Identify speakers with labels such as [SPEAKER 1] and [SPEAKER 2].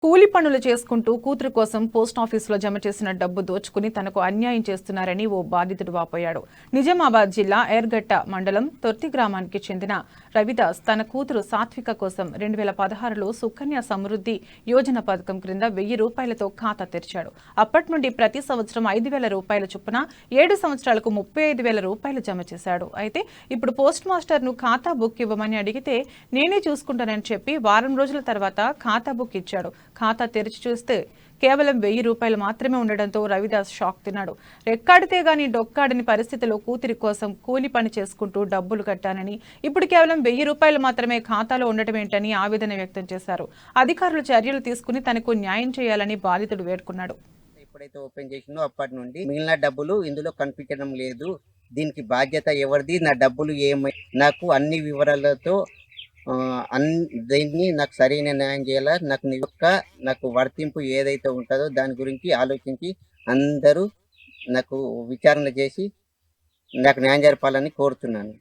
[SPEAKER 1] కూలి పనులు చేసుకుంటూ కూతురు కోసం పోస్టాఫీసులో జమ చేసిన డబ్బు దోచుకుని తనకు అన్యాయం చేస్తున్నారని ఓ బాధితుడు వాపోయాడు. నిజామాబాద్ జిల్లా ఎర్గట్ట మండలం తొర్తి గ్రామానికి చెందిన రవిదాస్ తన కూతురు సాత్విక కోసం 2016లో సుకన్య సమృద్ధి యోజన పథకం క్రింద 1000 రూపాయలతో ఖాతా తెరిచాడు. అప్పటి నుండి ప్రతి సంవత్సరం 5000 రూపాయల చొప్పున 7 సంవత్సరాలకు 35,000 రూపాయలు జమ చేశాడు. అయితే ఇప్పుడు పోస్ట్ మాస్టర్ను ఖాతా బుక్ ఇవ్వమని అడిగితే నేనే చూసుకుంటానని చెప్పి వారం రోజుల తర్వాత ఖాతా బుక్ ఇచ్చాడు. ఖాతా తెరిచి చూస్తే కేవలం 1000 రూపాయలు మాత్రమే ఉండడంతో రవిదాస్ షాక్ తిన్నాడు. రెక్కాడితే గాని డొక్కాడని పరిస్థితిలో కూతురి కోసం కూలి పని చేసుకుంటూ డబ్బులు కట్టానని, ఇప్పుడు కేవలం 1000 రూపాయలు మాత్రమే ఖాతాలో ఉండటమేంటని ఆవేదన వ్యక్తం చేశారు. అధికారులు చర్యలు తీసుకుని తనకు న్యాయం చేయాలని బాధితుడు వేడుకున్నాడు.
[SPEAKER 2] ఎప్పుడైతే ఓపెన్ చేసిందో అప్పటి నుండి మిగిలిన డబ్బులు ఇందులో కనిపించడం లేదు. దీనికి బాధ్యత ఎవరిది, నా డబ్బులు ఏమై, నాకు అన్ని వివరాలతో దీన్ని నాకు సరైన న్యాయం చేయాలా, నాకు వర్తింపు ఏదైతే ఉంటుందో దాని గురించి ఆలోచించి అందరూ నాకు విచారణ చేసి నాకు న్యాయం జరపాలని కోరుతున్నాను.